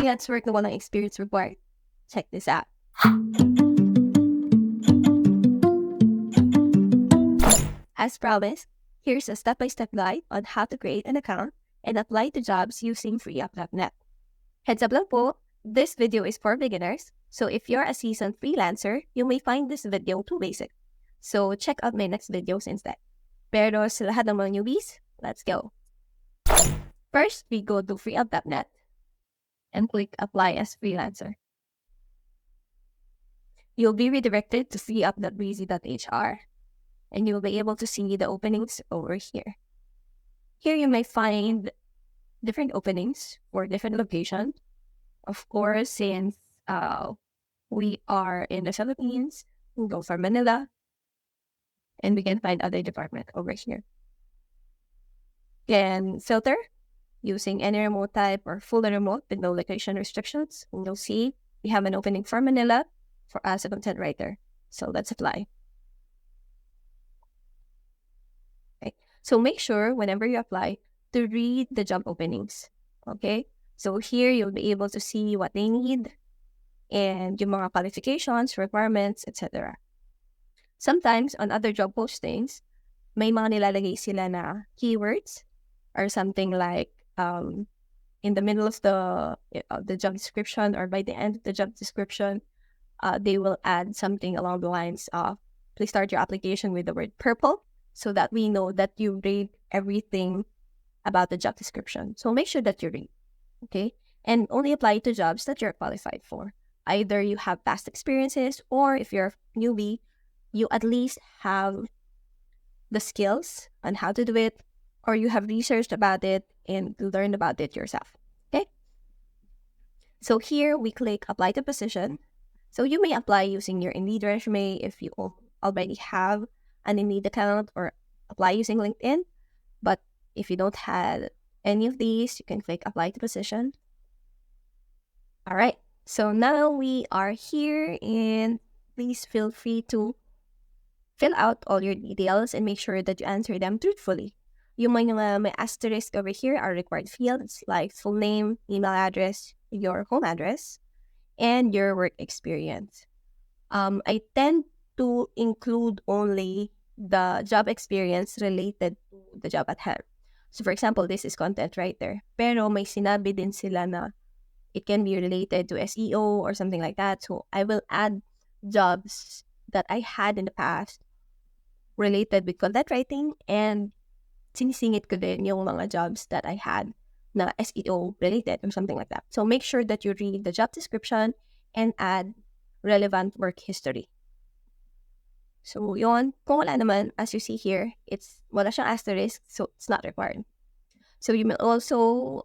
Freelance work na walang experience required. Check this out. As promised, here's a step-by-step guide on how to create an account and apply to jobs using freeup.net. Heads up lang po, this video is for beginners, so if you're a seasoned freelancer, you may find this video too basic. So check out my next videos instead. Pero sa lahat ng mga newbies, let's go. First, we go to freeup.net and click Apply as Freelancer. You'll be redirected to freeup.breezy.hr, and you'll be able to see the openings over here. Here you may find different openings for different locations. Of course, since we are in the Philippines, we'll go for Manila, and we can find other department over here. Can filter using any remote type or fully remote with no location restrictions. And you'll see we have an opening for Manila for as a content writer. So let's apply. Okay. So make sure whenever you apply to read the job openings. Okay. So here you'll be able to see what they need and yung mga qualifications, requirements, etc. Sometimes on other job postings, may mga nilalagay sila na keywords or something like in the middle of the job description or by the end of the job description, they will add something along the lines of, please start your application with the word purple so that we know that you read everything about the job description. So make sure that you read, okay? And only apply to jobs that you're qualified for. Either you have past experiences or if you're a newbie, you at least have the skills on how to do it, or you have researched about it and learned about it yourself, okay? So here we click Apply to Position. So you may apply using your Indeed resume if you already have an Indeed account, or apply using LinkedIn. But if you don't have any of these, you can click Apply to Position. All right, so now we are here, and please feel free to fill out all your details and make sure that you answer them truthfully. Yung mga may asterisk over here are required fields like full name, email address, your home address, and your work experience. I tend to include only the job experience related to the job at hand. So for example, this is content writer. Pero may sinabi din sila na it can be related to SEO or something like that. So I will add jobs that I had in the past related with content writing, and sinisingit ko din yung mga jobs that I had na SEO related or something like that. So make sure that you read the job description and add relevant work history. So yon, kung wala naman, as you see here, wala siyang asterisk, so it's not required. So you may also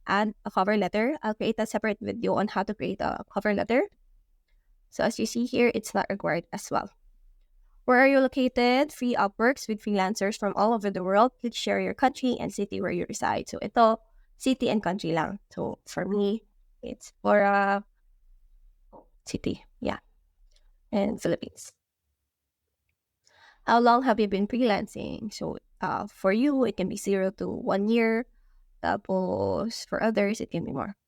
add a cover letter. I'll create a separate video on how to create a cover letter. So as you see here, it's not required as well. Where are you located? FreeUp works with freelancers from all over the world. Please share your country and city where you reside. So ito, city and country lang. So for me, it's for city, yeah, and Philippines. How long have you been freelancing? So for you, it can be 0 to 1 year. Tapos for others, it can be more.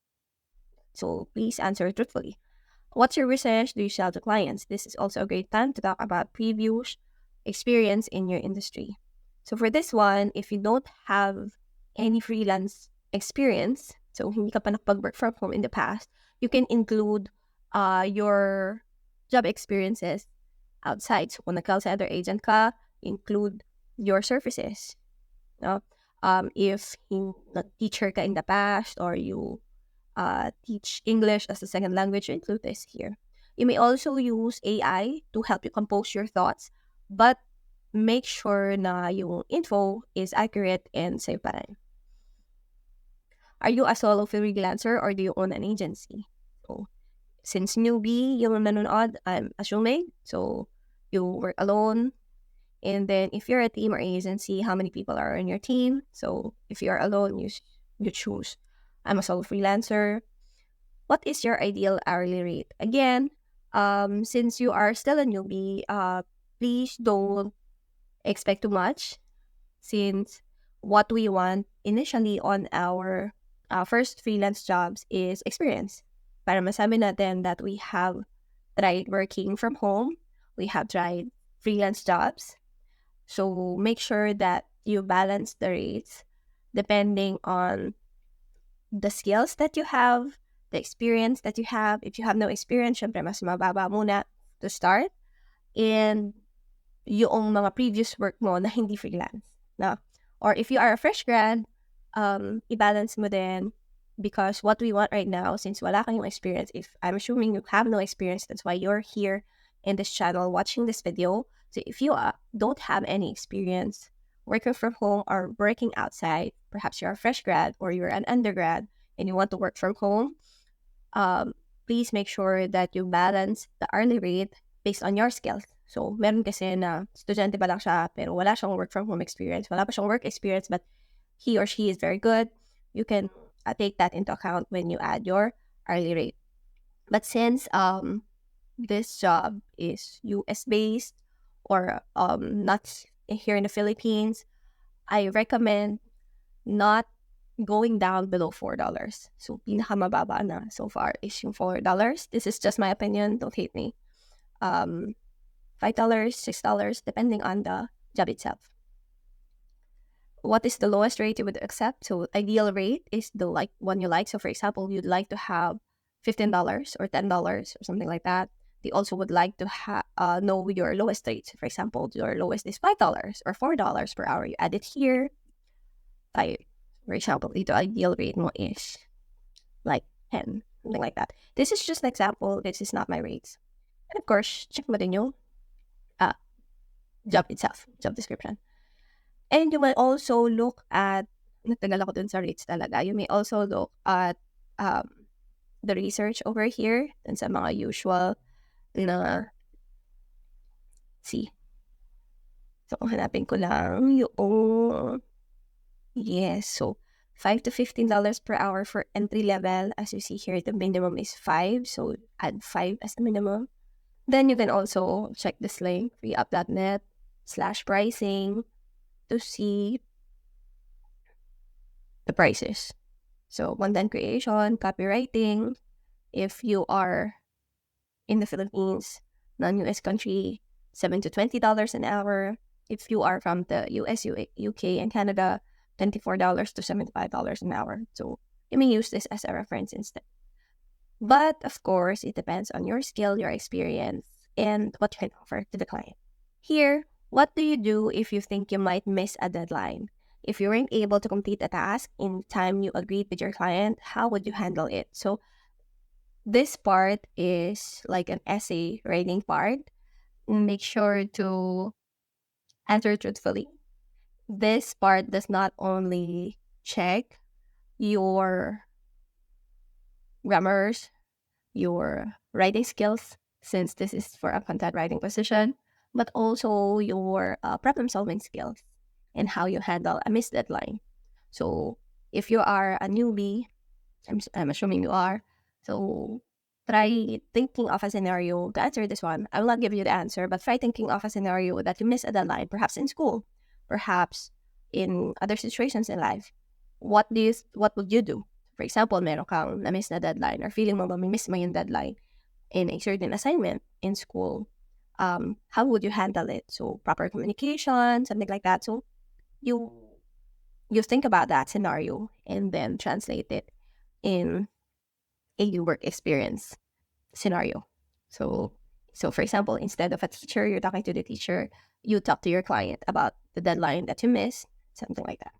So please answer truthfully. What's your research? Do you sell to clients? This is also a great time to talk about previous experience in your industry. So for this one, if you don't have any freelance experience, so hindi ka pa nakapag-work from home in the past, you can include your job experiences outside. So kung nag-call center agent ka, include your services. No? If teacher ka in the past, or you teach English as a second language, include this here. You may also use AI to help you compose your thoughts, but make sure na yung info is accurate and safe pa rin. Are you a solo freelancer or do you own an agency? So, since newbie yung nanonood, I'm assuming, so you work alone. And then if you're a team or agency, how many people are in your team? So if you're alone, you choose, I'm a solo freelancer. What is your ideal hourly rate? Again, since you are still a newbie, please don't expect too much, since what we want initially on our first freelance jobs is experience. Para masabi natin that we have tried working from home, we have tried freelance jobs. So make sure that you balance the rates depending on the skills that you have, the experience that you have. If you have no experience, syempre mas mababa muna to start. And yung mga previous work mo na hindi freelance. Na? Or if you are a fresh grad, i-balance mo din, because what we want right now, since wala kang experience, if I'm assuming you have no experience, that's why you're here in this channel watching this video. So if you don't have any experience working from home or working outside, perhaps you're a fresh grad or you're an undergrad and you want to work from home, please make sure that you balance the hourly rate based on your skills. So, meron kasi na estudyante pa lang siya pero wala siyang work from home experience. Wala pa siyang work experience but he or she is very good. You can take that into account when you add your hourly rate. But since this job is US based or not here in the Philippines, I recommend not going down below $4. So, pinakamababa na so far is yung $4. This is just my opinion. Don't hate me. $5, $6, depending on the job itself. What is the lowest rate you would accept? So, ideal rate is the one you like. So, for example, you'd like to have $15 or $10 or something like that. They also would like to know your lowest rate. For example, your lowest is $5 or $4 per hour. You add it here. For example, the ideal rate mo is like 10, something like that. This is just an example. This is not my rates. And of course, check mo din yung job itself, job description. And you may also look at, natagal ako dun sa rates talaga. You may also look at the research over here dun sa mga usual na, see. So, hanapin ko lang yung, yes, so $5 to $15 per hour for entry level. As you see here, the minimum is 5. So, add 5 as the minimum. Then you can also check this link, freeup.net/pricing, to see the prices. So, content creation, copywriting, if you are in the Philippines, non-US country, $7 to $20 an hour. If you are from the US, UK, and Canada, $24 to $75 an hour. So, you may use this as a reference instead. But, of course, it depends on your skill, your experience, and what you can offer to the client. Here, what do you do if you think you might miss a deadline? If you weren't able to complete a task in time you agreed with your client, how would you handle it? So, this part is like an essay writing part. Make sure to answer truthfully. This part does not only check your grammars, your writing skills, since this is for a content writing position, but also your problem-solving skills and how you handle a missed deadline. So, if you are a newbie, I'm assuming you are, so try thinking of a scenario to answer this one. I will not give you the answer, but try thinking of a scenario that you miss a deadline, perhaps in school, perhaps in other situations in life. What would you do? For example, meron kang na-miss na deadline or feeling mo miss mo yung deadline in a certain assignment in school. How would you handle it? So, proper communication, something like that. So, you think about that scenario and then translate it in a work experience scenario. So for example, instead of a teacher, you're talking to the teacher, you talk to your client about the deadline that you missed, something like that.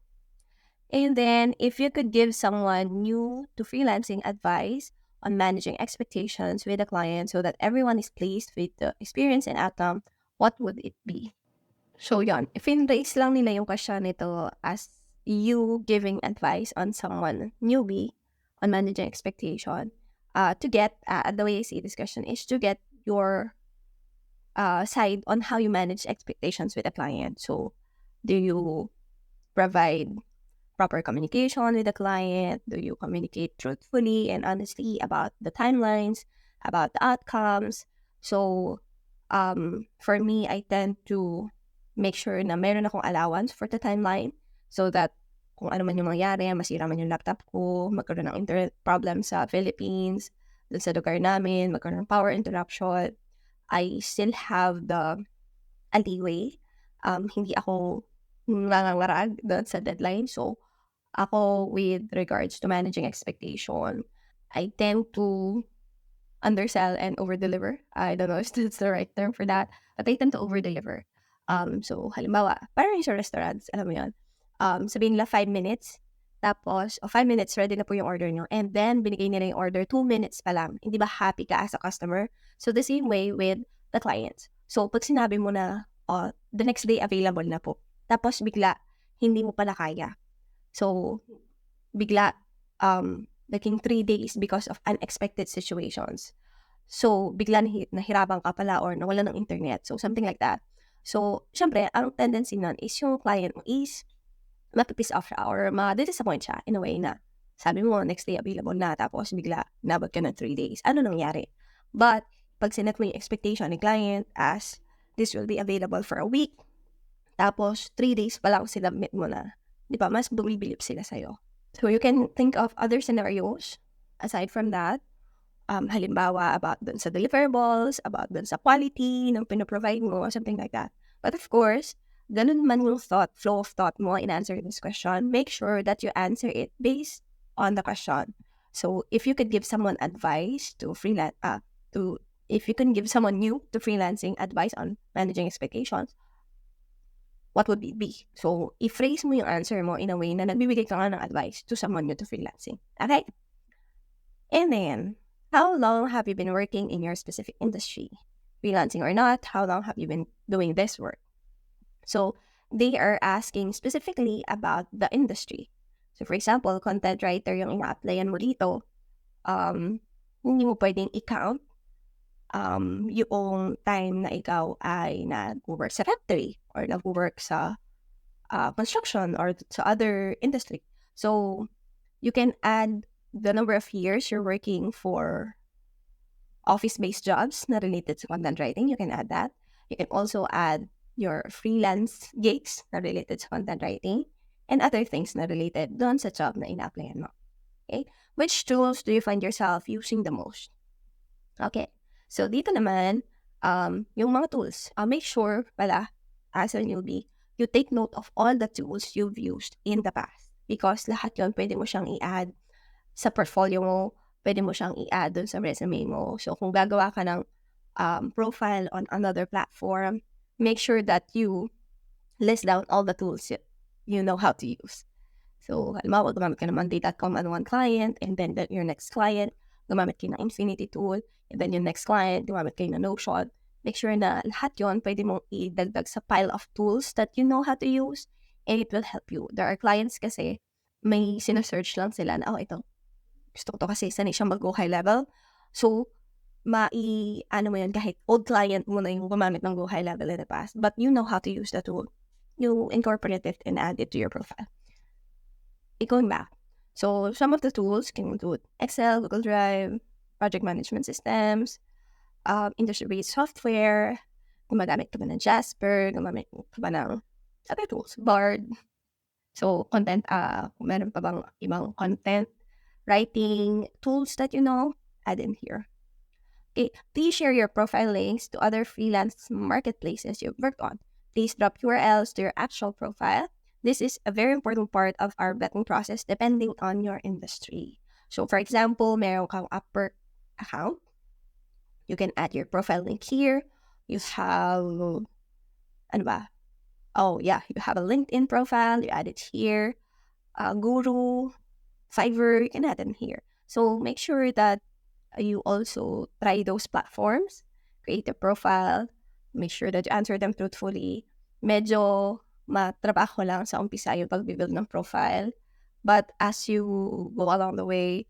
And then, if you could give someone new to freelancing advice on managing expectations with a client so that everyone is pleased with the experience and outcome, what would it be? So, yon. If in-raise lang nila yung question nito as you giving advice on someone newbie on managing expectation, to get, the way I see this question is to get your side on how you manage expectations with a client. So, do you provide proper communication with the client? Do you communicate truthfully and honestly about the timelines, about the outcomes? So, for me, I tend to make sure na meron akong allowance for the timeline so that kung ano man yung mangyari, masira man yung laptop ko, magkaroon ng internet problem sa Philippines, dun sa lugar namin, magkaroon ng power interruption, I still have the leeway. Hindi ako nangangarag doon sa deadline. So, ako with regards to managing expectation, I tend to undersell and overdeliver. I don't know if that's the right term for that, but I tend to overdeliver. So, halimbawa, parang yung sa restaurants, alam mo yun, sabihin nila 5 minutes, tapos, 5 minutes, ready na po yung order nyo. And then, binigay nila yung order 2 minutes pa lang. Hindi ba happy ka as a customer? So, the same way with the clients. So, pag sinabi mo na, the next day available na po, tapos bigla, hindi mo pala kaya. So, bigla, naging 3 days because of unexpected situations. So, bigla nahirapan ka pala or nawala ng internet. So, something like that. So, syempre, ang tendency nun is yung client mo is mapipiss off siya or ma-disappoint siya in a way na sabi mo, next day available na, tapos bigla, nabot ka ng 3 days. Ano nangyari? But, pag sinet mo yung expectation ni client as this will be available for a week, tapos 3 days pa lang sinubmit mo na, di ba, mas bumibilip sila sa'yo. So, you can think of other scenarios aside from that. Halimbawa, about dun sa deliverables, about dun sa quality ng pinaprovide mo, something like that. But of course, ganun man yung flow of thought mo in answering this question, make sure that you answer it based on the question. So, if you could give someone advice to freelance, if you can give someone new to freelancing advice on managing expectations, what would it be? So, i-phrase mo yung answer mo in a way na nagbibigay ka nga ng advice to someone new to freelancing. Okay? And then, how long have you been working in your specific industry? Freelancing or not, how long have you been doing this work? So, they are asking specifically about the industry. So, for example, content writer yung ina-applyan mo dito, hindi mo pwedeng i-count yung time na ikaw ay nag-work sa factory or nag-work sa construction or sa other industry. So, you can add the number of years you're working for office-based jobs na related to content writing. You can add that. You can also add your freelance gigs na related to content writing and other things na related doon sa job na ina-applyan mo. Okay? Which tools do you find yourself using the most? Okay. So, dito naman, yung mga tools, make sure pala, as a newbie, you take note of all the tools you've used in the past. Because lahat yun, pwede mo siyang i-add sa portfolio mo, pwede mo siyang i-add dun sa resume mo. So, kung gagawa ka ng profile on another platform, make sure that you list down all the tools you know how to use. So, halimbawa, gumamit ka ng monday.com on one client, and then your next client, gumamit kayo ng Infinity tool, and then your next client, gumamit kayo ng Notion. Make sure na lahat yun, pwede mong idagdag sa pile of tools that you know how to use, and it will help you. There are clients kasi, may sinesearch lang sila na, ito, gusto ko to kasi sanay siyang mag-go high level. So, ano mo yun, kahit old client mo na yung gumamit ng go high level in the past, but you know how to use the tool. You incorporate it and add it to your profile. Going back. So, some of the tools can include Excel, Google Drive, project management systems, industry-based software, gumagamit ka ba ng Jasper, gumagamit ka ba ng other tools, Bard. So, content, meron pa bang ibang content writing tools that you know, add in here. Okay, please share your profile links to other freelance marketplaces you've worked on. Please drop URLs to your actual profile. This is a very important part of our vetting process depending on your industry. So, for example, meron kang Upwork account. You can add your profile link here. You have, ano ba? You have a LinkedIn profile. You add it here. Guru, Fiverr, you can add them here. So, make sure that you also try those platforms. Create a profile. Make sure that you answer them truthfully. Medyo matrabaho lang sa umpisa yung pag-build ng profile. But as you go along the way,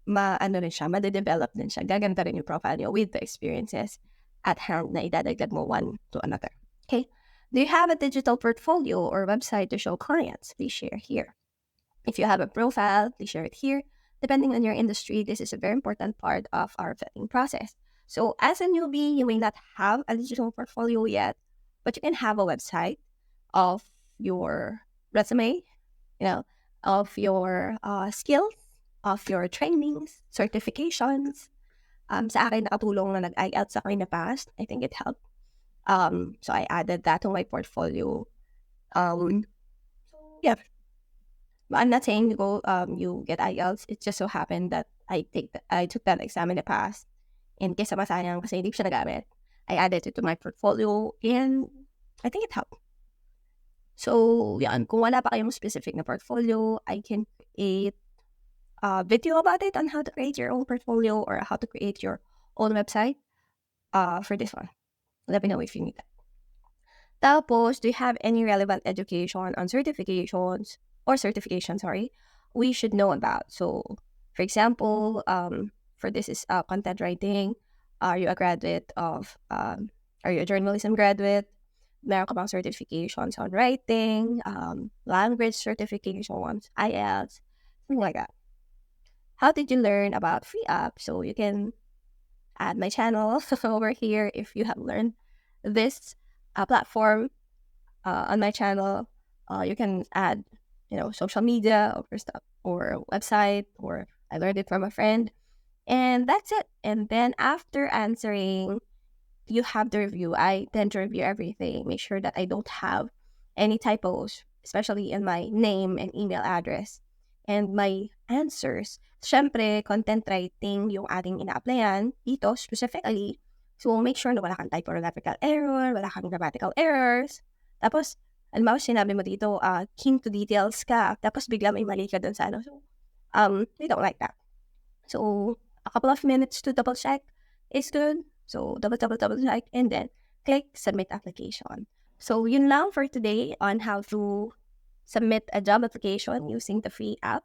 ma-develop din siya. Gaganda rin yung profile niyo with the experiences at hand na idadagdag mo one to another. Okay? Do you have a digital portfolio or website to show clients? Please share here. If you have a profile, please share it here. Depending on your industry, this is a very important part of our vetting process. So as a newbie, you may not have a digital portfolio yet, but you can have a website of your resume, of your skills, of your trainings, certifications. Sa akin, nakatulong na nag-IELTS ako in the past. I think it helped. So I added that to my portfolio. Yeah. I'm not saying you go, you get IELTS. It just so happened that I took that exam in the past. And kesa masayang kasi hindi ko siya nagamit, I added it to my portfolio and I think it helped. So, yan. Kung wala pa kayong specific na portfolio, I can create a video about it on how to create your own portfolio or how to create your own website for this one. Let me know if you need that. Tapos, do you have any relevant education on certifications, we should know about? So, for example, for this is content writing. Are you a graduate of, are you a journalism graduate? Meron ka bang certifications on writing, language certifications, IELTS, something like that. How did you learn about FreeUp? So you can add my channel over here if you have learned this platform on my channel. You can add, social media or stuff or website, or I learned it from a friend, and that's it. And then after answering, you have the review. I tend to review everything, make sure that I don't have any typos, especially in my name and email address. And my answers, syempre, content writing yung ating ina-applyan dito specifically. So, make sure na wala kang typographical error, wala kang grammatical errors. Tapos, alam mo, sinabi mo dito, keen to details ka. Tapos, bigla may mali ka dun sa ano. So, we don't like that. So, a couple of minutes to double check is good. So, double check, and then click submit application. So, yun lang for today on how to submit a job application using the FreeUp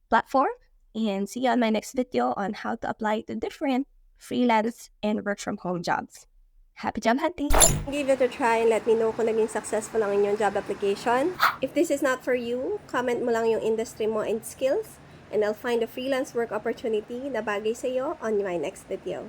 platform. And see you on my next video on how to apply to different freelance and work from home jobs. Happy job hunting! Give it a try and let me know kung naging successful ang inyong job application. If this is not for you, comment mo lang yung industry mo and skills, and I'll find a freelance work opportunity na bagay sa iyo on my next video.